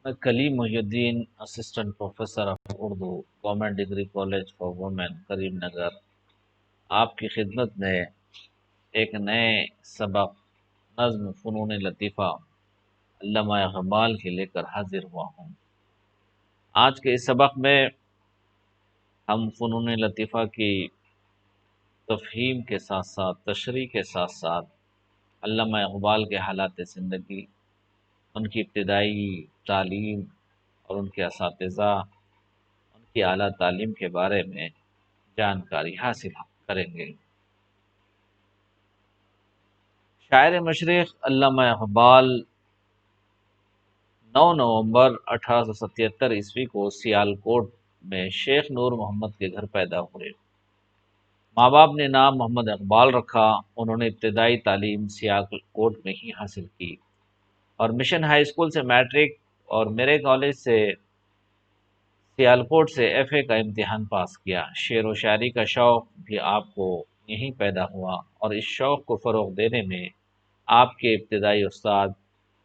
میں Kaleem Mohiuddin assistant professor of Urdu government degree college for women Karimnagar آپ کی خدمت میں ایک نئے سبق نظم فنون لطیفہ علامہ اقبال کے لے کر حاضر ہوا ہوں۔ آج کے اس سبق میں ہم فنون لطیفہ کی تفہیم کے ساتھ ساتھ تشریح کے ساتھ ساتھ علامہ اقبال کے حالات زندگی، ان کی ابتدائی تعلیم اور ان کے اساتذہ، ان کی اعلیٰ تعلیم کے بارے میں جانکاری حاصل کریں گے۔ شاعر مشرق علامہ اقبال 9 نومبر 1877 عیسوی کو سیالکوٹ میں شیخ نور محمد کے گھر پیدا ہوئے۔ ماں باپ نے نام محمد اقبال رکھا۔ انہوں نے ابتدائی تعلیم سیالکوٹ میں ہی حاصل کی اور مشن ہائی اسکول سے میٹرک اور میرے کالج سے سیالکوٹ سے ایف اے کا امتحان پاس کیا۔ شعر و شاعری کا شوق بھی آپ کو یہیں پیدا ہوا اور اس شوق کو فروغ دینے میں آپ کے ابتدائی استاد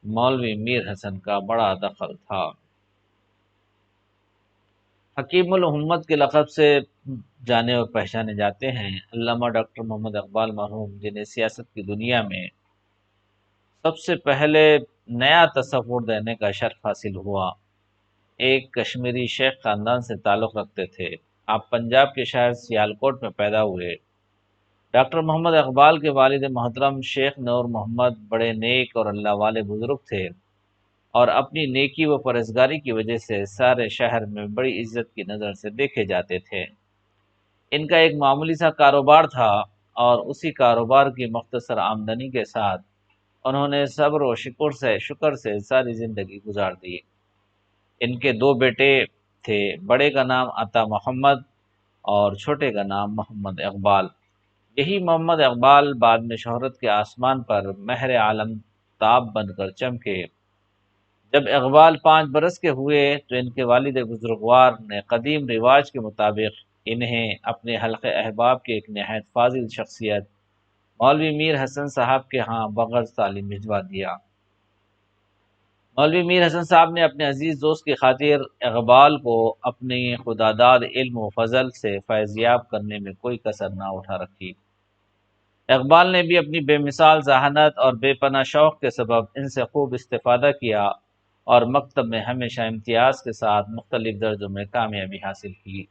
مولوی میر حسن کا بڑا دخل تھا۔ حکیم الامت کے لقب سے جانے اور پہچانے جاتے ہیں علامہ ڈاکٹر محمد اقبال مرحوم، جنہیں سیاست کی دنیا میں سب سے پہلے نیا تصور دینے کا شرف حاصل ہوا۔ ایک کشمیری شیخ خاندان سے تعلق رکھتے تھے۔ آپ پنجاب کے شہر سیالکوٹ میں پیدا ہوئے۔ ڈاکٹر محمد اقبال کے والد محترم شیخ نور محمد بڑے نیک اور اللہ والے بزرگ تھے اور اپنی نیکی و پرہیزگاری کی وجہ سے سارے شہر میں بڑی عزت کی نظر سے دیکھے جاتے تھے۔ ان کا ایک معمولی سا کاروبار تھا اور اسی کاروبار کی مختصر آمدنی کے ساتھ انہوں نے صبر و شکر سے ساری زندگی گزار دی۔ ان کے 2 بیٹے تھے، بڑے کا نام عطا محمد اور چھوٹے کا نام محمد اقبال۔ یہی محمد اقبال بعد میں شہرت کے آسمان پر مہر عالم تاب بن کر چمکے۔ جب اقبال 5 برس کے ہوئے تو ان کے والد بزرگوار نے قدیم رواج کے مطابق انہیں اپنے حلقہ احباب کے ایک نہایت فاضل شخصیت مولوی میر حسن صاحب کے ہاں بغیر تعلیم بھجوا دیا۔ مولوی میر حسن صاحب نے اپنے عزیز دوست کی خاطر اقبال کو اپنی خداداد علم و فضل سے فیضیاب کرنے میں کوئی کسر نہ اٹھا رکھی۔ اقبال نے بھی اپنی بے مثال ذہانت اور بے پناہ شوق کے سبب ان سے خوب استفادہ کیا اور مکتب میں ہمیشہ امتیاز کے ساتھ مختلف درجوں میں کامیابی حاصل کی۔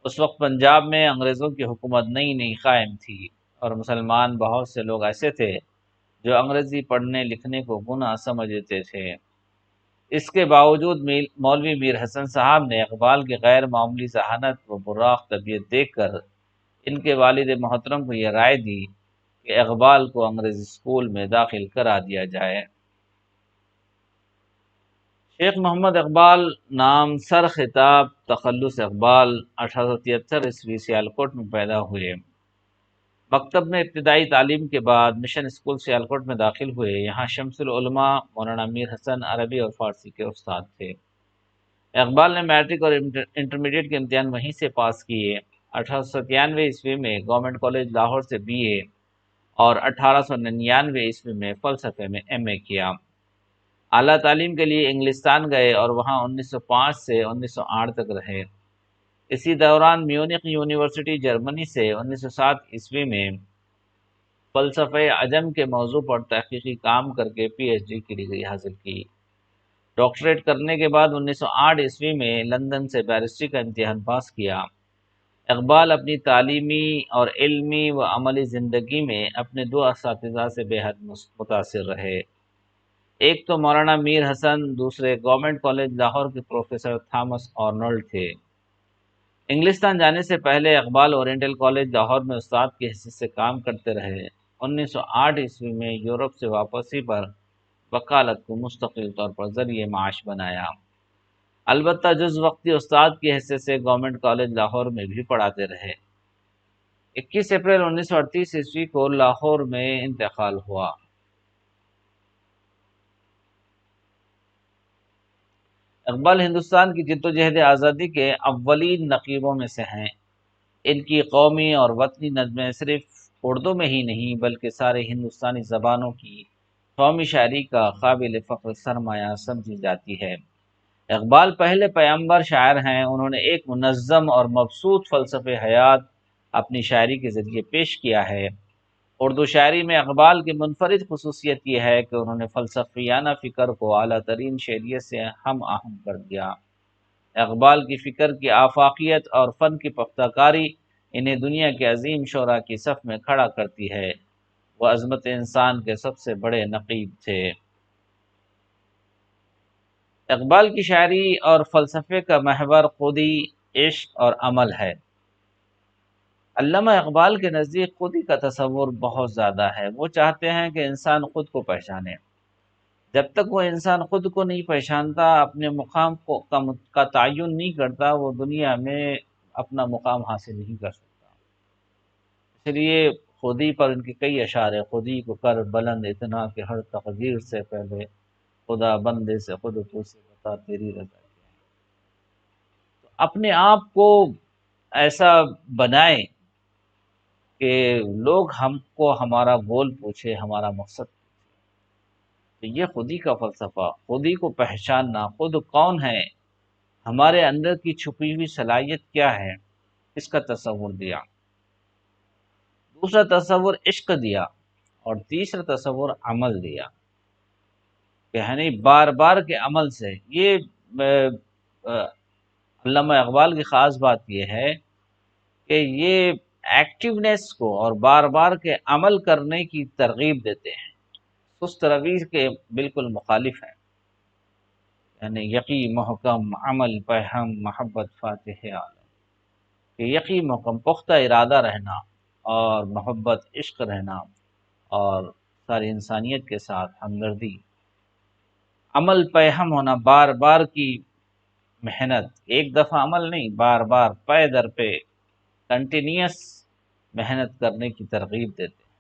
اس وقت پنجاب میں انگریزوں کی حکومت نئی قائم تھی اور مسلمان بہت سے لوگ ایسے تھے جو انگریزی پڑھنے لکھنے کو گناہ سمجھتے تھے۔ اس کے باوجود مولوی میر حسن صاحب نے اقبال کی غیر معمولی ذہانت و براق طبیعت دیکھ کر ان کے والد محترم کو یہ رائے دی کہ اقبال کو انگریزی اسکول میں داخل کرا دیا جائے۔ شیخ محمد اقبال نام سر خطاب تخلص اقبال 1873 عیسوی سیالکوٹ میں پیدا ہوئے۔ مکتب میں ابتدائی تعلیم کے بعد مشن اسکول سیالکوٹ میں داخل ہوئے۔ یہاں شمس العلماء مولانا میر حسن عربی اور فارسی کے استاد تھے۔ اقبال نے میٹرک اور انٹرمیڈیٹ کے امتحان وہیں سے پاس کیے۔ 1897 عیسوی میں گورنمنٹ کالج لاہور سے بی اے اور 1899 عیسوی میں فلسفے میں ایم اے کیا۔ اعلیٰ تعلیم کے لیے انگلستان گئے اور وہاں 1905 سے 1908 تک رہے۔ اسی دوران میونخ یونیورسٹی جرمنی سے 1907 عیسوی میں فلسفہ عجم کے موضوع پر تحقیقی کام کر کے پی ایچ ڈی کی ڈگری حاصل کی۔ ڈاکٹریٹ کرنے کے بعد 1908 عیسوی میں لندن سے بیرسٹری کا امتحان پاس کیا۔ اقبال اپنی تعلیمی اور علمی و عملی زندگی میں اپنے 2 اساتذہ سے بے حد متاثر رہے۔ ایک تو مولانا میر حسن، دوسرے گورنمنٹ کالج لاہور کے پروفیسر تھامس آرنولڈ تھے۔ انگلستان جانے سے پہلے اقبال اورینٹل کالج لاہور میں استاد کی حیثیت سے کام کرتے رہے۔ 1908 عیسوی میں یورپ سے واپسی پر وکالت کو مستقل طور پر ذریعہ معاش بنایا۔ البتہ جز وقتی استاد کی حیثیت سے گورنمنٹ کالج لاہور میں بھی پڑھاتے رہے۔ 21 اپریل 1938 عیسوی کو لاہور میں انتقال ہوا۔ اقبال ہندوستان کی جدوجہد آزادی کے اولین نقیبوں میں سے ہیں۔ ان کی قومی اور وطنی نظمیں صرف اردو میں ہی نہیں بلکہ سارے ہندوستانی زبانوں کی قومی شاعری کا قابل فخر سرمایہ سمجھی جاتی ہے۔ اقبال پہلے پیامبر شاعر ہیں، انہوں نے ایک منظم اور مبسوط فلسفہ حیات اپنی شاعری کے ذریعے پیش کیا ہے۔ اردو شاعری میں اقبال کی منفرد خصوصیت یہ ہے کہ انہوں نے فلسفیانہ فکر کو اعلیٰ ترین شعریت سے ہم آہنگ کر دیا۔ اقبال کی فکر کی آفاقیت اور فن کی پختہ کاری انہیں دنیا کے عظیم شعراء کی صف میں کھڑا کرتی ہے۔ وہ عظمت انسان کے سب سے بڑے نقیب تھے۔ اقبال کی شاعری اور فلسفے کا محور خودی، عشق اور عمل ہے۔ علامہ اقبال کے نزدیک خودی کا تصور بہت زیادہ ہے۔ وہ چاہتے ہیں کہ انسان خود کو پہچانے۔ جب تک وہ انسان خود کو نہیں پہچانتا، اپنے مقام کا تعین نہیں کرتا، وہ دنیا میں اپنا مقام حاصل نہیں کر سکتا۔ اس لیے خودی پر ان کے کئی اشعار ہیں۔ خودی کو کر بلند اتنا کہ ہر تقدیر سے پہلے خدا بندے سے خود تو سے بتا تیری رضا کیا ہے۔ تو اپنے آپ کو ایسا بنائے کہ لوگ ہم کو ہمارا گول پوچھے، ہمارا مقصد پوچھے۔ تو یہ خودی کا فلسفہ، خودی کو پہچاننا، خود کون ہے، ہمارے اندر کی چھپی ہوئی صلاحیت کیا ہے، اس کا تصور دیا۔ دوسرا تصور عشق دیا، اور تیسرا تصور عمل دیا، کہ یعنی بار بار کے عمل سے۔ یہ علامہ اقبال کی خاص بات یہ ہے کہ یہ ایکٹیونیس کو اور بار بار کے عمل کرنے کی ترغیب دیتے ہیں، سست روی کے بالکل مخالف ہیں۔ یعنی یقی محکم عمل پہم محبت فاتح عالم، کہ یقی محکم پختہ ارادہ رہنا، اور محبت عشق رہنا، اور ساری انسانیت کے ساتھ ہمدردی، عمل پہم ہونا، بار بار کی محنت، ایک دفعہ عمل نہیں، بار بار پے در پہ کنٹینیوس محنت کرنے کی ترغیب دیتے ہیں۔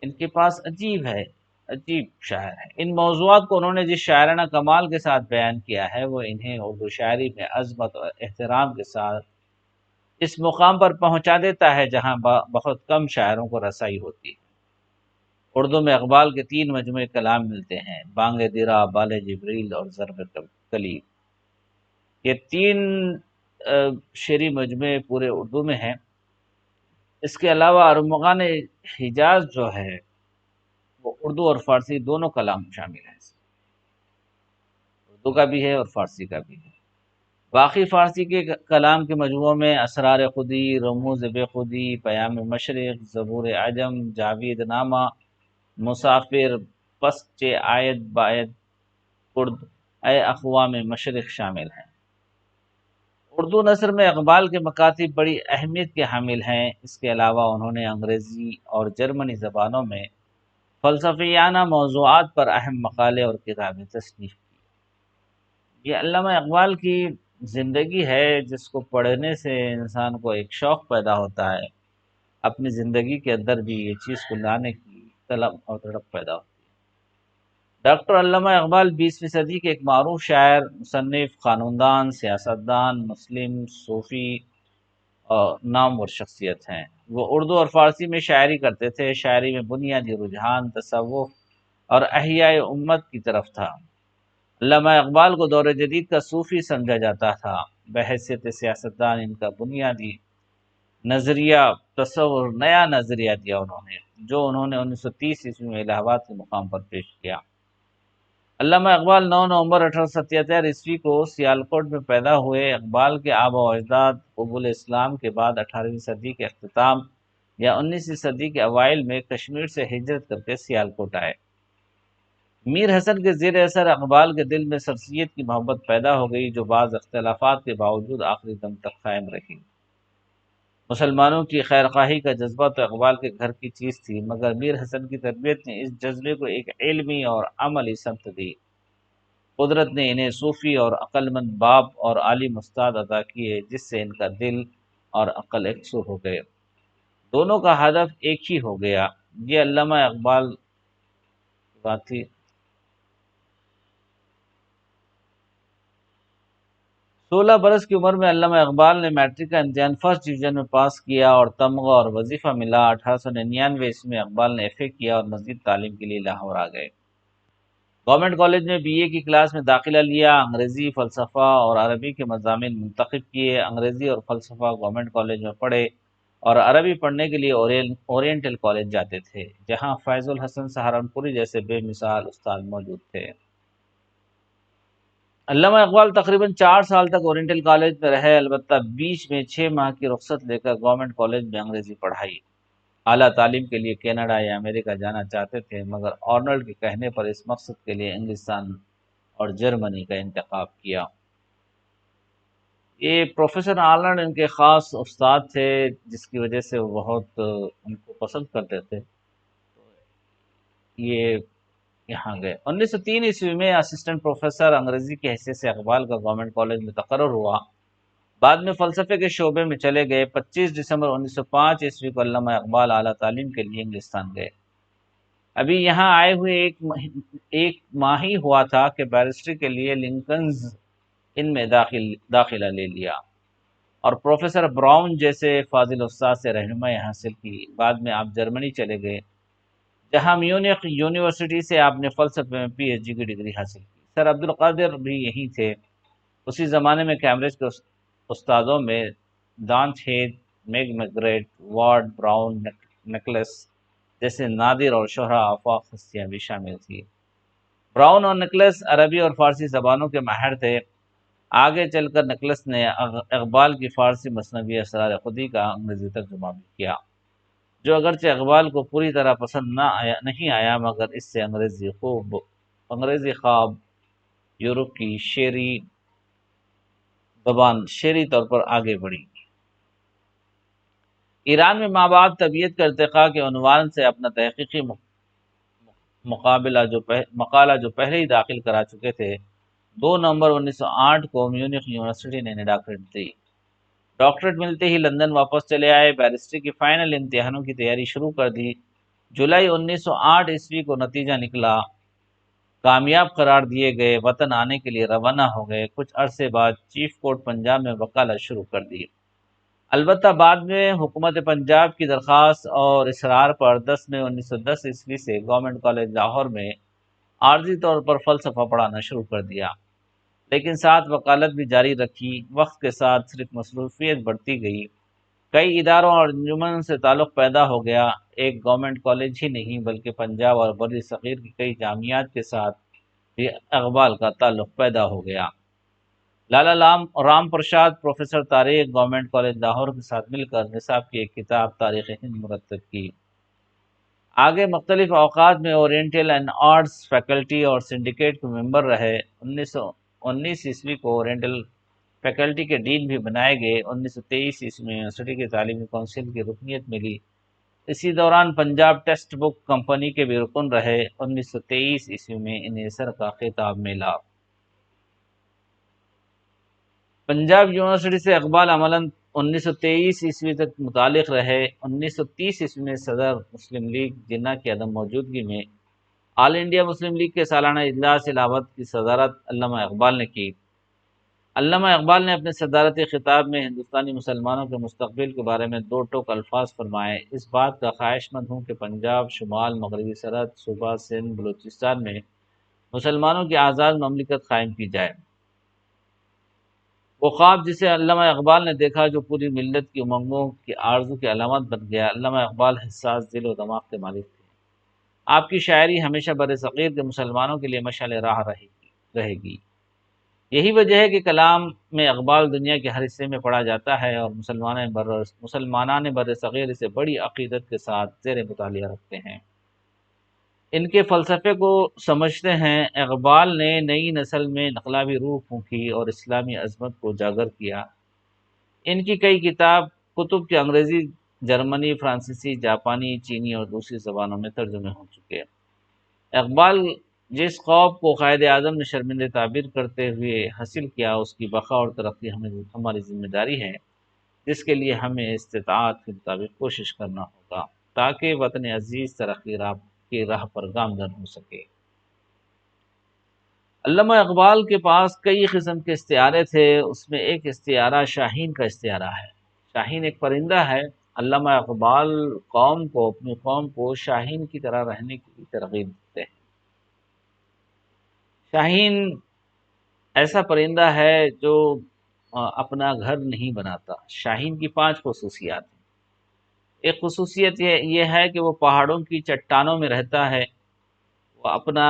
ان کے پاس عجیب ہے، عجیب شاعر ہے۔ ان موضوعات کو انہوں نے جس شاعرانہ کمال کے ساتھ بیان کیا ہے، وہ انہیں اردو شاعری میں عظمت اور احترام کے ساتھ اس مقام پر پہنچا دیتا ہے جہاں بہت کم شاعروں کو رسائی ہوتی ہے۔ اردو میں اقبال کے 3 مجموعے کلام ملتے ہیں: بانگ درا، بال جبریل اور ضرب کلی۔ یہ 3 شعری مجموعے پورے اردو میں ہیں۔ اس کے علاوہ ارمغان حجاز جو ہے وہ اردو اور فارسی دونوں کلام شامل ہیں، اردو کا بھی ہے اور فارسی کا بھی ہے۔ باقی فارسی کے کلام کے مجموعوں میں اسرار خودی، رموز بے خودی، پیام مشرق، زبور عجم، جاوید نامہ، مسافر، پسچ آیت باید کرد، اے اقوام مشرق شامل ہیں۔ اردو نثر میں اقبال کے مکاتب بڑی اہمیت کے حامل ہیں۔ اس کے علاوہ انہوں نے انگریزی اور جرمنی زبانوں میں فلسفیانہ موضوعات پر اہم مقالے اور کتابیں تصنیف کی۔ یہ علامہ اقبال کی زندگی ہے جس کو پڑھنے سے انسان کو ایک شوق پیدا ہوتا ہے، اپنی زندگی کے اندر بھی یہ چیز کو لانے کی طلب اور تڑپ پیدا ہوتی ہے۔ ڈاکٹر علامہ اقبال 20ویں صدی کے ایک معروف شاعر، مصنف، قانوندان، سیاستدان، مسلم، صوفی اور نامور شخصیت ہیں۔ وہ اردو اور فارسی میں شاعری کرتے تھے۔ شاعری میں بنیادی رجحان تصوف اور احیاء امت کی طرف تھا۔ علامہ اقبال کو دور جدید کا صوفی سمجھا جاتا تھا۔ بحیثیت سیاستدان ان کا بنیادی نظریہ تصور، نیا نظریہ دیا انہوں نے، جو انہوں نے 1930 میں الہ آباد کے مقام پر پیش کیا۔ علامہ اقبال 9 نومبر 1877 کو سیالکوٹ میں پیدا ہوئے۔ اقبال کے آبا و اجداد قبول اسلام کے بعد 18ویں صدی کے اختتام یا 19ویں صدی کے اوائل میں کشمیر سے ہجرت کر کے سیالکوٹ آئے۔ میر حسن کے زیر اثر اقبال کے دل میں سر سید کی محبت پیدا ہو گئی، جو بعض اختلافات کے باوجود آخری دم تک قائم رہی۔ مسلمانوں کی خیر خواہی کا جذبہ تو اقبال کے گھر کی چیز تھی، مگر میر حسن کی تربیت نے اس جذبے کو ایک علمی اور عملی سمت دی۔ قدرت نے انہیں صوفی اور عقل مند باپ اور عالم استاد عطا کیے، جس سے ان کا دل اور عقل یکسو ہو گئے، دونوں کا ہدف ایک ہی ہو گیا۔ یہ علامہ اقبال کی بات تھی۔ 16 برس کی عمر میں علامہ اقبال نے میٹرک کا امتحان فرسٹ ڈویژن میں پاس کیا اور تمغہ اور وظیفہ ملا۔ 1899 میں اقبال نے ایف اے کیا اور مزید تعلیم کے لیے لاہور آ گئے۔ گورنمنٹ کالج میں بی اے کی کلاس میں داخلہ لیا، انگریزی، فلسفہ اور عربی کے مضامین منتخب کیے۔ انگریزی اور فلسفہ گورنمنٹ کالج میں پڑھے اور عربی پڑھنے کے لیے اورینٹل کالج جاتے تھے، جہاں فیض الحسن سہارنپوری جیسے بے مثال استاد موجود تھے۔ علامہ اقبال تقریباً 4 سال تک اورینٹل کالج میں رہے، البتہ بیچ میں 6 ماہ کی رخصت لے کر گورنمنٹ کالج میں انگریزی پڑھائی۔ اعلیٰ تعلیم کے لیے کینیڈا یا امریکہ جانا چاہتے تھے، مگر آرنلڈ کے کہنے پر اس مقصد کے لیے انگلستان اور جرمنی کا انتخاب کیا۔ یہ پروفیسر آرنلڈ ان کے خاص استاد تھے، جس کی وجہ سے وہ بہت ان کو پسند کرتے تھے۔ یہ یہاں گئے۔ 1903 میں اسسٹنٹ پروفیسر انگریزی کی حیثیت سے اقبال کا گورنمنٹ کالج میں تقرر ہوا۔ بعد میں فلسفے کے شعبے میں چلے گئے۔ 25 دسمبر 1905 کو علامہ اقبال اعلیٰ تعلیم کے لیے انگلستان گئے۔ ابھی یہاں آئے ہوئے ایک ماہ ہی ہوا تھا کہ بیرسٹری کے لیے لنکنز ان میں داخلہ لے لیا اور پروفیسر براؤن جیسے فاضل استاد سے رہنمائی حاصل کی۔ بعد میں آپ جرمنی چلے گئے، جہاں میونخ یونیورسٹی سے آپ نے فلسفے میں پی ایچ ڈی کی ڈگری حاصل کی۔ سر عبدالقادر بھی یہی تھے۔ اسی زمانے میں کیمبرج کے استادوں میں دانت ہیت، mag migrate, ward brown, necklace جیسے نادر اور شہرہ آفاق ہستیاں بھی شامل تھی۔ براؤن اور نکلس عربی اور فارسی زبانوں کے ماہر تھے۔ آگے چل کر نکلس نے اقبال کی فارسی مثنوی اسرار خودی کا انگریزی ترجمہ بھی کیا، جو اگرچہ اقبال کو پوری طرح پسند نہیں آیا، مگر اس سے انگریزی خواب یورپ کی شعری زبان شعری طور پر آگے بڑھی۔ ایران میں ماں باپ طبیعت کا ارتقاء کے عنوان سے اپنا تحقیقی مقالہ جو پہلے ہی داخل کرا چکے تھے، 2 نومبر 1908 کو میونخ یونیورسٹی نے ڈاکٹریٹ دی۔ ڈاکٹریٹ ملتے ہی لندن واپس چلے آئے، بیرسٹری کی فائنل امتحانوں کی تیاری شروع کر دی۔ جولائی 1908 کو نتیجہ نکلا، کامیاب قرار دیے گئے، وطن آنے کے لیے روانہ ہو گئے۔ کچھ عرصے بعد چیف کورٹ پنجاب میں وکالت شروع کر دی۔ البتہ بعد میں حکومت پنجاب کی درخواست اور اصرار پر 10 مئی 1910 سے گورنمنٹ کالج لاہور میں عارضی طور پر فلسفہ پڑھانا شروع کر دیا، لیکن ساتھ وکالت بھی جاری رکھی۔ وقت کے ساتھ صرف مصروفیت بڑھتی گئی، کئی اداروں اور انجمن سے تعلق پیدا ہو گیا۔ ایک گورنمنٹ کالج ہی نہیں بلکہ پنجاب اور بر صغیر کی کئی جامعات کے ساتھ بھی اقبال کا تعلق پیدا ہو گیا۔ لالا رام پرساد، پروفیسر تاریخ، گورنمنٹ کالج لاہور کے ساتھ مل کر نصاب کی ایک کتاب تاریخ ہند مرتب کی۔ آگے مختلف اوقات میں اورینٹل اینڈ آرٹس فیکلٹی اور سنڈیکیٹ کے ممبر رہے۔ 1919 کو اورینٹل فیکلٹی کے ڈین بھی بنائے گئے۔ 1923 میں یونیورسٹی کی تعلیمی کونسل کی رکنیت ملی۔ اسی دوران پنجاب ٹیکسٹ بک کمپنی کے بھی رکن رہے۔ 1923 میں انہیں سر کا خطاب ملا۔ پنجاب یونیورسٹی سے اقبال عملاً 1923 تک متعلق رہے۔ 1930 میں صدر مسلم لیگ جناح کی عدم موجودگی میں آل انڈیا مسلم لیگ کے سالانہ اجلاس الہ آباد کی صدارت علامہ اقبال نے کی۔ علامہ اقبال نے اپنے صدارتی خطاب میں ہندوستانی مسلمانوں کے مستقبل کے بارے میں 2 ٹوک الفاظ فرمائے۔ اس بات کا خواہش مند ہوں کہ پنجاب، شمال مغربی سرحد صوبہ سندھ، بلوچستان میں مسلمانوں کی آزاد مملکت قائم کی جائے۔ وہ خواب جسے علامہ اقبال نے دیکھا، جو پوری ملت کی امنگوں کی آرزو کی علامت بن گیا۔ علامہ اقبال حساس دل و دماغ کے مالک تھے۔ آپ کی شاعری ہمیشہ بر صغیر کے مسلمانوں کے لیے مشعل راہ رہے گی۔ یہی وجہ ہے کہ کلام میں اقبال دنیا کے ہر حصے میں پڑھا جاتا ہے اور مسلمانان بر صغیر اسے بڑی عقیدت کے ساتھ زیر مطالعہ رکھتے ہیں، ان کے فلسفے کو سمجھتے ہیں۔ اقبال نے نئی نسل میں انقلابی روح پھونکی اور اسلامی عظمت کو اجاگر کیا۔ ان کی کئی کتب کے انگریزی، جرمنی، فرانسیسی، جاپانی، چینی اور دوسری زبانوں میں ترجمے ہو چکے۔ اقبال جس خواب کو قائد اعظم نے شرمندہ تعبیر کرتے ہوئے حاصل کیا، اس کی بقا اور ترقی ہماری ذمہ داری ہے، جس کے لیے ہمیں استطاعت کے مطابق کوشش کرنا ہوگا تاکہ وطن عزیز ترقی کی راہ پر گامزن ہو سکے۔ علامہ اقبال کے پاس کئی قسم کے استعارے تھے۔ اس میں ایک استعارہ شاہین کا استعارہ ہے۔ شاہین ایک پرندہ ہے۔ علامہ اقبال اپنی قوم کو شاہین کی طرح رہنے کی ترغیب دیتے ہیں۔ شاہین ایسا پرندہ ہے جو اپنا گھر نہیں بناتا۔ شاہین کی 5 خصوصیات ہیں۔ ایک خصوصیت یہ ہے کہ وہ پہاڑوں کی چٹانوں میں رہتا ہے، وہ اپنا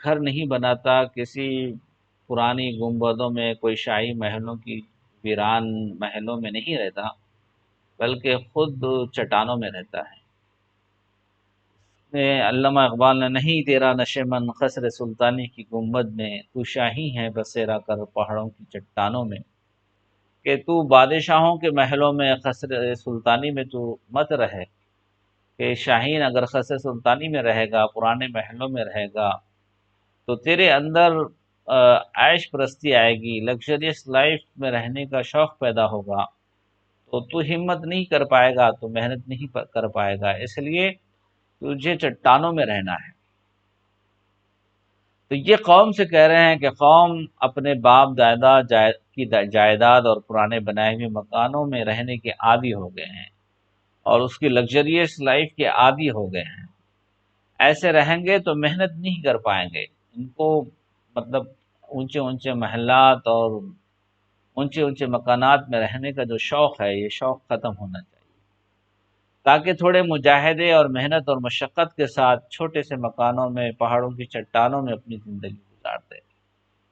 گھر نہیں بناتا، کسی پرانی گنبدوں میں، کوئی شاہی محلوں کی ویران محلوں میں نہیں رہتا، بلکہ خود چٹانوں میں رہتا ہے۔ علامہ اقبال نے نہیں تیرا نشیمن قصر سلطانی کی گنبد میں، تو شاہی ہے بسیرا کر پہاڑوں کی چٹانوں میں، کہ تو بادشاہوں کے محلوں میں قصر سلطانی میں تو مت رہے، کہ شاہین اگر قصر سلطانی میں رہے گا، پرانے محلوں میں رہے گا، تو تیرے اندر عیش پرستی آئے گی، لگژریس لائف میں رہنے کا شوق پیدا ہوگا، تو ہمت نہیں کر پائے گا، تو محنت نہیں کر پائے گا، اس لیے تجھے چٹانوں میں رہنا ہے۔ تو یہ قوم سے کہہ رہے ہیں کہ قوم اپنے باپ دادا کی جائیداد اور پرانے بنائے ہوئے مکانوں میں رہنے کے عادی ہو گئے ہیں، اور اس کی لگژریس لائف کے عادی ہو گئے ہیں۔ ایسے رہیں گے تو محنت نہیں کر پائیں گے، ان کو مطلب اونچے اونچے محلات اور اونچے اونچے مکانات میں رہنے کا جو شوق ہے، یہ شوق ختم ہونا چاہیے، تاکہ تھوڑے مجاہدے اور محنت اور مشقت کے ساتھ چھوٹے سے مکانوں میں، پہاڑوں کی چٹانوں میں اپنی زندگی گزارتے۔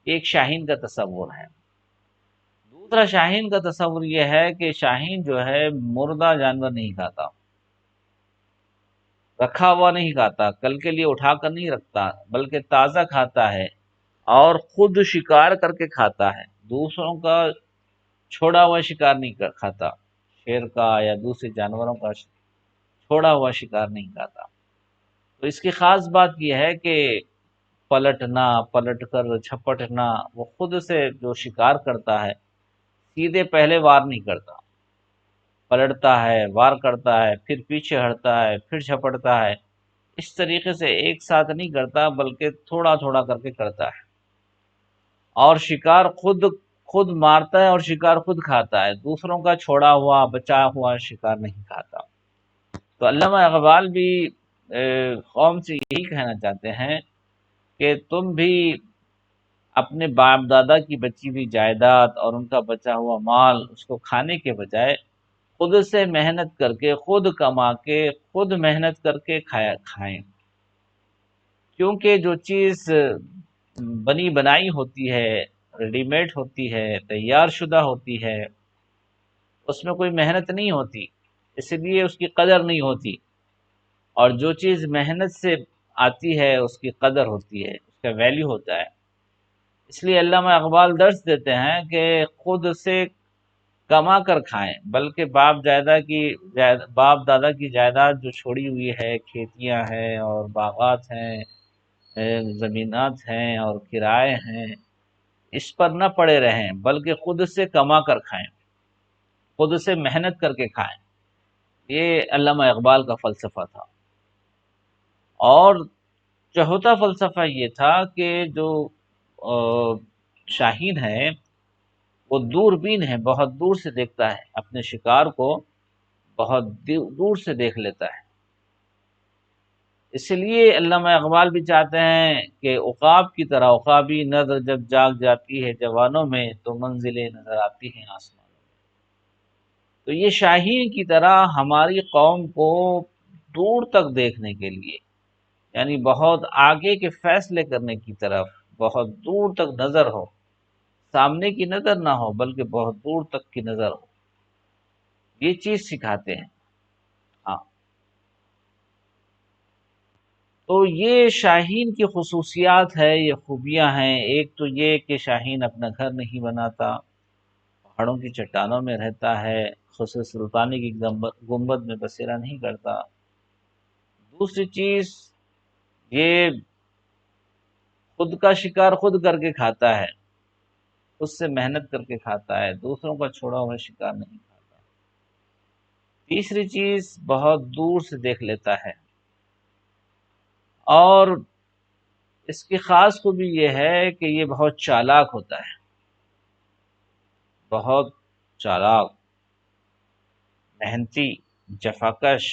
ایک شاہین کا تصور ہے۔ دوسرا شاہین کا تصور یہ ہے کہ شاہین جو ہے مردہ جانور نہیں کھاتا، رکھا ہوا نہیں کھاتا، کل کے لیے اٹھا کر نہیں رکھتا، بلکہ تازہ کھاتا ہے اور خود شکار کر کے کھاتا ہے، دوسروں کا چھوڑا ہوا شکار نہیں کھاتا، شیر کا یا دوسرے جانوروں کا چھوڑا ہوا شکار نہیں کھاتا۔ تو اس کی خاص بات یہ ہے کہ پلٹنا، پلٹ کر جھپٹنا، وہ خود سے جو شکار کرتا ہے سیدھے پہلے وار نہیں کرتا، پلٹتا ہے، وار کرتا ہے، پھر پیچھے ہٹتا ہے، پھر جھپٹتا ہے، اس طریقے سے ایک ساتھ نہیں کرتا، بلکہ تھوڑا تھوڑا کر کے کرتا ہے، اور شکار خود مارتا ہے اور شکار خود کھاتا ہے، دوسروں کا چھوڑا ہوا بچا ہوا شکار نہیں کھاتا۔ تو علامہ اقبال بھی قوم سے یہی کہنا چاہتے ہیں کہ تم بھی اپنے باپ دادا کی بچی ہوئی جائیداد اور ان کا بچا ہوا مال اس کو کھانے کے بجائے خود سے محنت کر کے، خود کما کے، خود محنت کر کے کھائیں، کیونکہ جو چیز بنی بنائی ہوتی ہے، ریڈی میڈ ہوتی ہے، تیار شدہ ہوتی ہے، اس میں کوئی محنت نہیں ہوتی، اس لیے اس کی قدر نہیں ہوتی، اور جو چیز محنت سے آتی ہے اس کی قدر ہوتی ہے، اس کا ویلیو ہوتا ہے۔ اس لیے علامہ اقبال درس دیتے ہیں کہ خود سے کما کر کھائیں، بلکہ باپ دادا کی جائیداد جو چھوڑی ہوئی ہے، کھیتیاں ہیں اور باغات ہیں، زمینات ہیں اور کرائے ہیں، اس پر نہ پڑے رہیں، بلکہ خود سے کما کر کھائیں، خود سے محنت کر کے کھائیں۔ یہ علامہ اقبال کا فلسفہ تھا۔ اور چوتھا فلسفہ یہ تھا کہ جو شاہین ہے وہ دوربین ہے، بہت دور سے دیکھتا ہے، اپنے شکار کو بہت دور سے دیکھ لیتا ہے۔ اس لیے علامہ اقبال بھی چاہتے ہیں کہ عقاب کی طرح، عقابی نظر جب جاگ جاتی ہے جوانوں میں، تو منزلیں نظر آتی ہیں آسمانوں میں۔ تو یہ شاہین کی طرح ہماری قوم کو دور تک دیکھنے کے لیے، یعنی بہت آگے کے فیصلے کرنے کی طرف، بہت دور تک نظر ہو، سامنے کی نظر نہ ہو بلکہ بہت دور تک کی نظر ہو، یہ چیز سکھاتے ہیں۔ ہاں، تو یہ شاہین کی خصوصیات ہے، یہ خوبیاں ہیں۔ ایک تو یہ کہ شاہین اپنا گھر نہیں بناتا، پہاڑوں کی چٹانوں میں رہتا ہے، خسرو سلطانی کی گنبد میں بسیرا نہیں کرتا۔ دوسری چیز، یہ خود کا شکار خود کر کے کھاتا ہے، خود سے محنت کر کے کھاتا ہے، دوسروں کا چھوڑا ہوا شکار نہیں کھاتا۔ تیسری چیز، بہت دور سے دیکھ لیتا ہے، اور اس کی خاص خوبی یہ ہے کہ یہ بہت چالاک ہوتا ہے، بہت چالاک، محنتی، جفاکش۔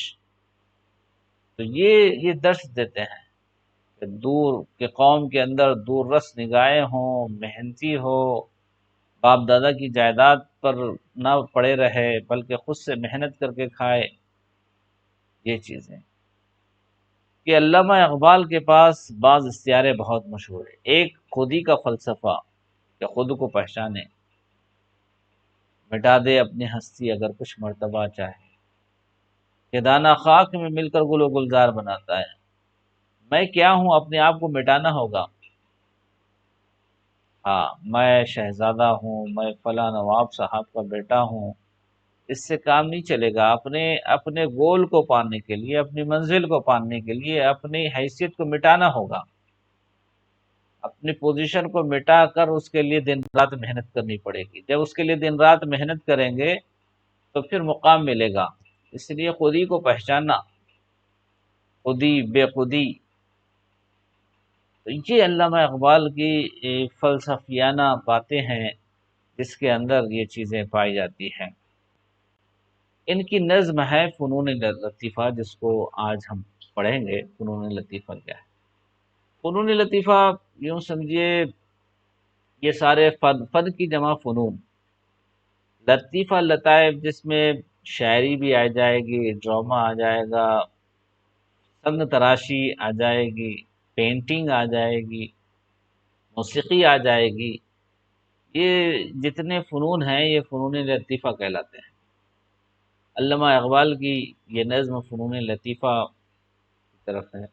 تو یہ درس دیتے ہیں کہ دور کے قوم کے اندر دور رس نگاہیں ہوں، محنتی ہو، باپ دادا کی جائیداد پر نہ پڑے رہے بلکہ خود سے محنت کر کے کھائے. یہ چیزیں کہ علامہ اقبال کے پاس بعض استعارے بہت مشہور ہیں. ایک خودی کا فلسفہ کہ خود کو پہچانے، مٹا دے اپنی ہستی اگر کچھ مرتبہ چاہے، کہ دانہ خاک میں مل کر گل و گلزار بناتا ہے. میں کیا ہوں اپنے آپ کو مٹانا ہوگا. ہاں، میں شہزادہ ہوں، میں فلاں نواب صاحب کا بیٹا ہوں، اس سے کام نہیں چلے گا. اپنے گول کو پانے کے لیے، اپنی منزل کو پانے کے لیے اپنی حیثیت کو مٹانا ہوگا. اپنی پوزیشن کو مٹا کر اس کے لیے دن رات محنت کرنی پڑے گی. جب اس کے لیے دن رات محنت کریں گے تو پھر مقام ملے گا. اس لیے خودی کو پہچاننا، خودی بے خودی. تو یہ علامہ اقبال کی فلسفیانہ باتیں ہیں جس کے اندر یہ چیزیں پائی جاتی ہیں. ان کی نظم ہے فنون لطیفہ، جس کو آج ہم پڑھیں گے. فنون لطیفہ کیا ہے؟ فنون لطیفہ یوں سمجھیے یہ سارے فن کی جمع فنون. لطیفہ لطائف جس میں شاعری بھی آ جائے گی، ڈرامہ آ جائے گا، سنگ تراشی آ جائے گی، پینٹنگ آ جائے گی، موسیقی آ جائے گی. یہ جتنے فنون ہیں یہ فنون لطیفہ کہلاتے ہیں. علامہ اقبال کی یہ نظم فنون لطیفہ کی طرف ہے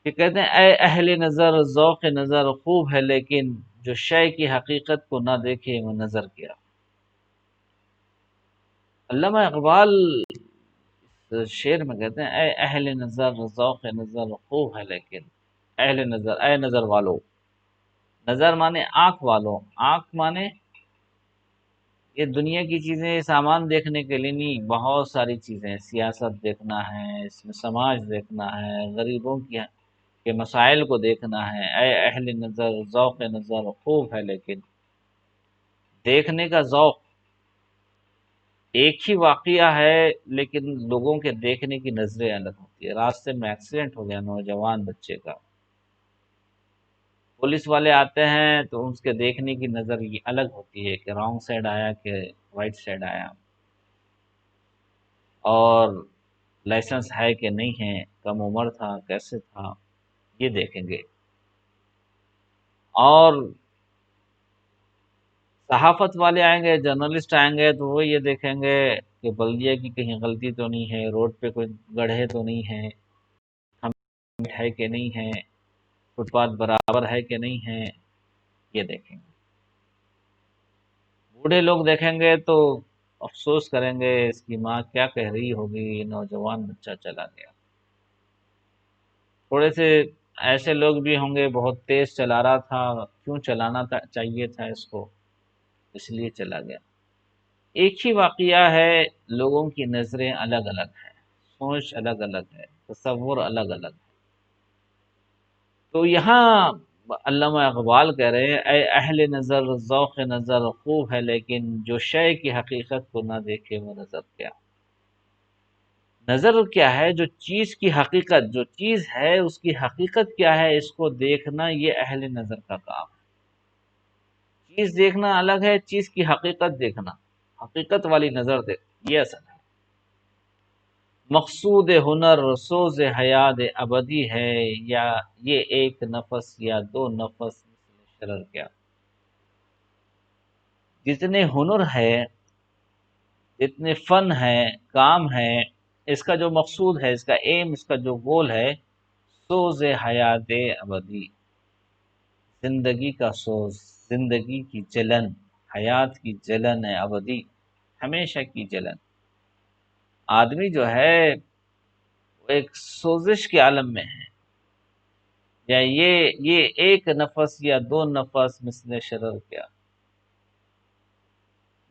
کہ کہتے ہیں اے اہل نظر ذوق نظر خوب ہے لیکن جو شے کی حقیقت کو نہ دیکھے وہ نظر کیا. علامہ اقبال شعر میں کہتے ہیں اے اہل نظر ذوق نظر خوب ہے لیکن اہل نظر، اے نظر والو. نظر مانے آنکھ والوں، آنکھ مانے یہ دنیا کی چیزیں، سامان دیکھنے کے لیے نہیں، بہت ساری چیزیں. سیاست دیکھنا ہے، اس میں سماج دیکھنا ہے، غریبوں کی کے مسائل کو دیکھنا ہے. اے اہل نظر ذوق نظر خوب ہے لیکن دیکھنے کا ذوق ایک ہی واقعہ ہے لیکن لوگوں کے دیکھنے کی نظریں الگ ہوتی ہے. راستے میں ایکسیڈنٹ ہو گیا نوجوان بچے کا، پولیس والے آتے ہیں تو اس کے دیکھنے کی نظر یہ الگ ہوتی ہے کہ رانگ سائڈ آیا کہ رائٹ سائڈ آیا، اور لائسنس ہے کہ نہیں ہے، کم عمر تھا کیسے تھا، یہ دیکھیں گے. اور صحافت والے آئیں گے، جرنلسٹ آئیں گے تو وہ یہ دیکھیں گے کہ بلدیہ کی کہیں غلطی تو نہیں ہے، روڈ پہ کوئی گڑھے تو نہیں ہے، ہے کہ نہیں ہے، فٹ پاتھ برابر ہے کہ نہیں ہے، یہ دیکھیں گے. بوڑھے لوگ دیکھیں گے تو افسوس کریں گے اس کی ماں کیا کہہ رہی ہوگی، نوجوان بچہ چلا گیا. تھوڑے سے ایسے لوگ بھی ہوں گے بہت تیز چلا رہا تھا، کیوں چلانا چاہیے تھا اس کو، اس لیے چلا گیا. ایک ہی واقعہ ہے، لوگوں کی نظریں الگ الگ ہیں، سوچ الگ الگ ہے، تصور الگ الگ ہے. تو یہاں علامہ اقبال کہہ رہے ہیں اے اہل نظر ذوق نظر خوب ہے لیکن جو شے کی حقیقت کو نہ دیکھے وہ نظر کیا. نظر کیا ہے؟ جو چیز کی حقیقت، جو چیز ہے اس کی حقیقت کیا ہے، اس کو دیکھنا یہ اہل نظر کا کام ہے. چیز دیکھنا الگ ہے، چیز کی حقیقت دیکھنا، حقیقت والی نظر دیکھ، یہ اصل ہے. مقصود ہنر سوز حیات ابدی ہے یا یہ ایک نفس یا دو نفس مثل شرر کیا. جتنے ہنر ہے، جتنے فن ہے، کام ہے، اس کا جو مقصود ہے، اس کا ایم، اس کا جو گول ہے، سوز حیات ابدی، زندگی کا سوز، زندگی کی جلن، حیات کی جلن ہے، ابدی ہمیشہ کی جلن. آدمی جو ہے وہ ایک سوزش کے عالم میں ہے. یا یہ ایک نفس یا دو نفس مثل شرر کیا.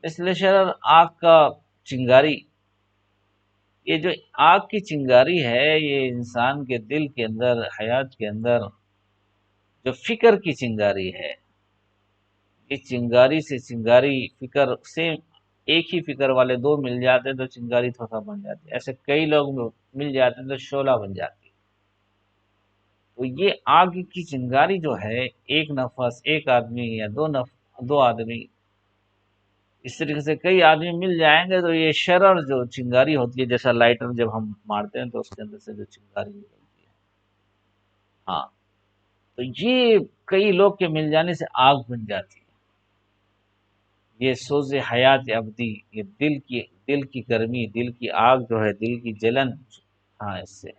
مثل شرر آگ کا چنگاری. یہ جو آگ کی چنگاری ہے یہ انسان کے دل کے اندر، حیات کے اندر جو فکر کی چنگاری ہے، یہ چنگاری سے چنگاری، فکر سے ایک ہی فکر والے دو مل جاتے ہیں تو چنگاری تھوڑا بن جاتی ہے. ایسے کئی لوگ مل جاتے ہیں تو شعلہ بن جاتی ہے. تو یہ آگ کی چنگاری جو ہے، ایک نفس، ایک آدمی یا دو آدمی، اس طریقے سے کئی آدمی مل جائیں گے تو یہ شرر جو چنگاری ہوتی ہے، جیسا لائٹر جب ہم مارتے ہیں تو اس کے اندر سے جو چنگاری نکلتی ہے، ہاں، تو یہ کئی لوگ کے مل جانے سے آگ بن جاتی ہے۔ یہ سوز حیات ابدی، یہ دل کی گرمی، دل کی آگ جو ہے، دل کی جلن، ہاں، اس سے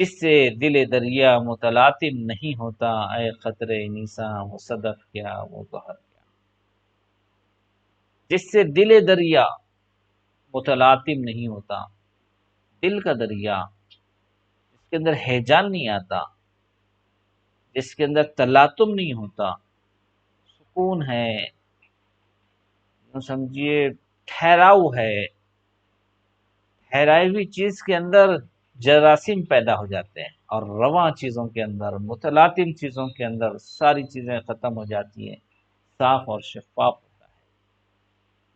جس سے دل دریا متلاطم نہیں ہوتا، اے خطرے نیساں وہ صدف کیا وہ گہر کیا، جس سے دل دریا متلاطم نہیں ہوتا، دل کا دریا جس کے اندر ہیجان نہیں آتا، جس کے اندر تلاطم نہیں ہوتا، سکون ہے، یوں سمجھیے ٹھہراؤ ہے، ٹھہرائی ہوئی چیز کے اندر جراثیم پیدا ہو جاتے ہیں، اور رواں چیزوں کے اندر، متلاطم چیزوں کے اندر ساری چیزیں ختم ہو جاتی ہیں، صاف اور شفاف ہوتا ہے۔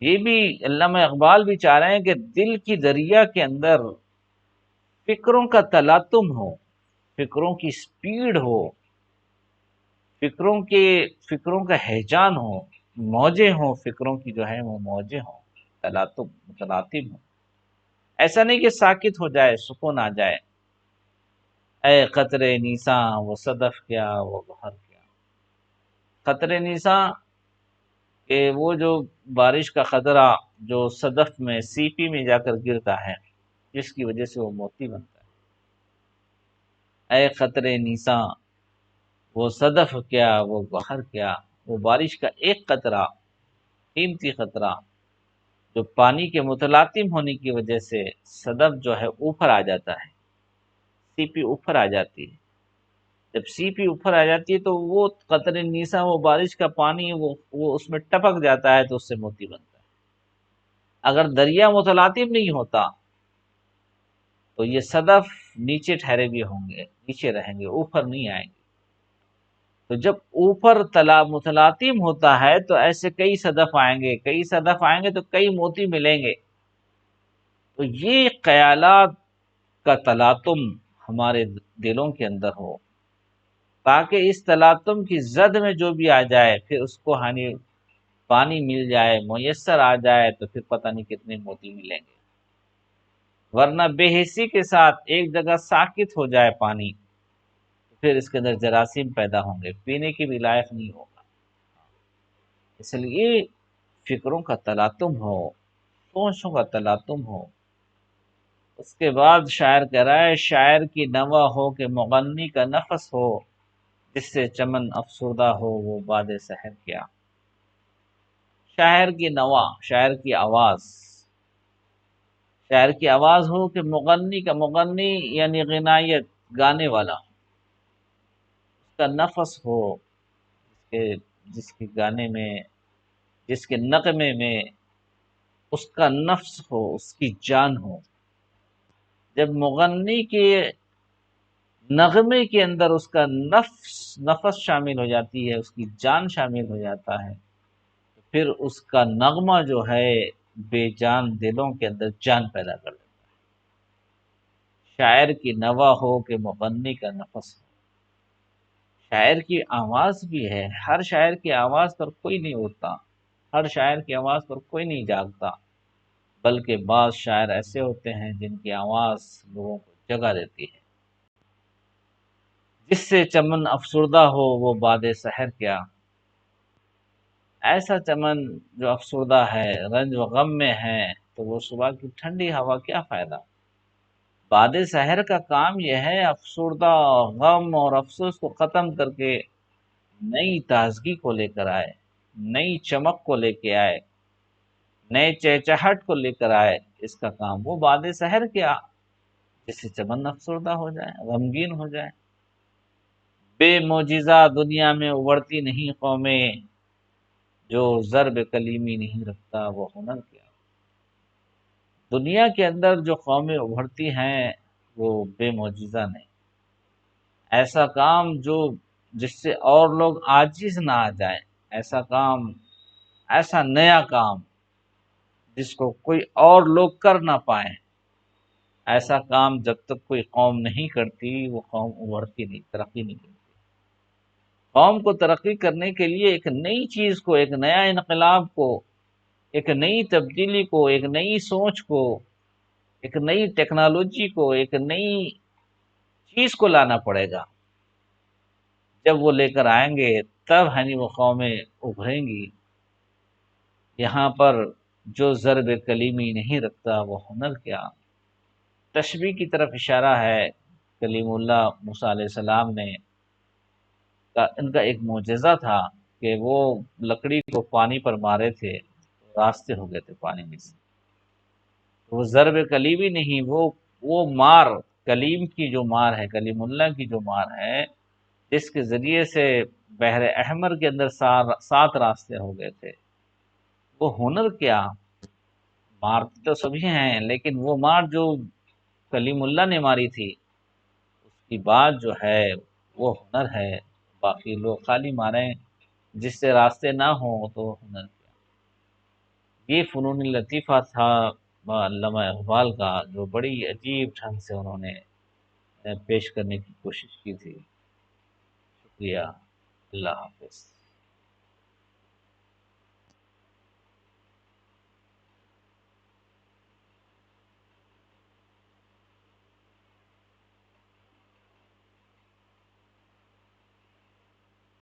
یہ بھی علامہ اقبال بھی چاہ رہے ہیں کہ دل کی دریا کے اندر فکروں کا تلاطم ہو، فکروں کی سپیڈ ہو، فکروں کا ہیجان ہو، موجیں ہوں، فکروں کی جو ہے وہ موجیں ہوں، متلاطم ہوں، ایسا نہیں کہ ساکت ہو جائے، سکون آ جائے، اے قطرے نیساں وہ صدف کیا وہ بحر کیا۔ قطرے نیساں کہ وہ جو بارش کا قطرہ جو صدف میں، سیپی میں جا کر گرتا ہے، جس کی وجہ سے وہ موتی بنتا ہے، اے قطرے نیساں وہ صدف کیا وہ بحر کیا۔ وہ بارش کا ایک قطرہ، قیمتی قطرہ، جو پانی کے متلاطم ہونے کی وجہ سے صدف جو ہے اوپر آ جاتا ہے، سیپی اوپر آ جاتی ہے، جب سیپی اوپر آ جاتی ہے تو وہ قطرے نیسا، وہ بارش کا پانی، وہ اس میں ٹپک جاتا ہے تو اس سے موتی بنتا ہے۔ اگر دریا متلاطم نہیں ہوتا تو یہ صدف نیچے ٹھہرے ہوئے ہوں گے، نیچے رہیں گے، اوپر نہیں آئیں گے۔ تو جب اوپر متلاطم ہوتا ہے تو ایسے کئی صدف آئیں گے، کئی صدف آئیں گے تو کئی موتی ملیں گے۔ تو یہ خیالات کا تلاطم ہمارے دلوں کے اندر ہو، تاکہ اس تلاطم کی زد میں جو بھی آ جائے پھر اس کو پانی مل جائے، میسر آ جائے تو پھر پتہ نہیں کتنے موتی ملیں گے، ورنہ بے حسی کے ساتھ ایک جگہ ساکت ہو جائے پانی، پھر اس کے اندر جراثیم پیدا ہوں گے، پینے کے بھی لائق نہیں ہوگا۔ اس لیے فکروں کا تلاطم ہو، سوچوں کا تلاطم ہو۔ اس کے بعد شاعر کہہ رہا ہے، شاعر کی نوا ہو کہ مغنی کا نفس ہو، جس سے چمن افسردہ ہو وہ باد سحر کیا۔ شاعر کی نوا، شاعر کی آواز، شاعر کی آواز ہو کہ مغنی یعنی غنائیت، گانے والا، اس کا نفس ہو، جس کے گانے میں، جس کے نغمے میں اس کا نفس ہو، اس کی جان ہو۔ جب مغنی کے نغمے کے اندر اس کا نفس شامل ہو جاتی ہے، اس کی جان شامل ہو جاتا ہے، پھر اس کا نغمہ جو ہے بے جان دلوں کے اندر جان پیدا کر دیتا ہے۔ شاعر کی نوا ہو کہ مغنی کا نفس ہو۔ شاعر کی آواز بھی ہے، ہر شاعر کی آواز پر کوئی نہیں اٹھتا، ہر شاعر کی آواز پر کوئی نہیں جاگتا، بلکہ بعض شاعر ایسے ہوتے ہیں جن کی آواز لوگوں کو جگہ دیتی ہے۔ جس سے چمن افسردہ ہو وہ باد سحر کیا۔ ایسا چمن جو افسردہ ہے، رنج و غم میں ہے، تو وہ صبح کی ٹھنڈی ہوا کیا فائدہ۔ باد سحر کا کام یہ ہے افسردہ غم اور افسوس کو ختم کر کے نئی تازگی کو لے کر آئے، نئی چمک کو لے کے آئے، نئے چہچہٹ کو لے کر آئے۔ اس کا کام وہ باد سحر کیا، جس سے چمن افسردہ ہو جائے، غمگین ہو جائے۔ بے معجزہ دنیا میں ابھرتی نہیں قومیں، جو ضرب کلیمی نہیں رکھتا وہ ہنر کیا۔ دنیا کے اندر جو قومیں ابھرتی ہیں وہ بے معجزہ نہیں، ایسا کام جس سے اور لوگ عاجز نہ آ جائیں، ایسا کام، ایسا نیا کام جس کو کوئی اور لوگ کر نہ پائیں، ایسا کام جب تک کوئی قوم نہیں کرتی وہ قوم ابھرتی نہیں، ترقی نہیں کرتی۔ قوم کو ترقی کرنے کے لیے ایک نئی چیز کو، ایک نیا انقلاب کو، ایک نئی تبدیلی کو، ایک نئی سوچ کو، ایک نئی ٹیکنالوجی کو، ایک نئی چیز کو لانا پڑے گا۔ جب وہ لے کر آئیں گے تب وہ قومیں ابھریں گی۔ یہاں پر جو ضرب کلیمی نہیں رکھتا وہ ہنر کیا۔ تشبیہ کی طرف اشارہ ہے۔ کلیم اللہ موسیٰ علیہ السلام نے ان کا ایک معجزہ تھا کہ وہ لکڑی کو پانی پر مارے تھے، راستے ہو گئے تھے پانی میں سے۔ وہ ضرب کلیمی نہیں، وہ مار، کلیم کی جو مار ہے، کلیم اللہ کی جو مار ہے، جس کے ذریعے سے بحر احمر کے اندر 7 راستے ہو گئے تھے، وہ ہنر کیا؟ مارتے تو سبھی ہیں، لیکن وہ مار جو کلیم اللہ نے ماری تھی، اس کی بات جو ہے وہ ہنر ہے۔ باقی لوگ خالی ماریں، جس سے راستے نہ ہوں تو ہنر کیا۔ یہ فنون لطیفہ تھا علامہ اقبال کا، جو بڑی عجیب ڈھنگ سے انہوں نے پیش کرنے کی کوشش کی تھی۔ شکریہ، اللہ حافظ۔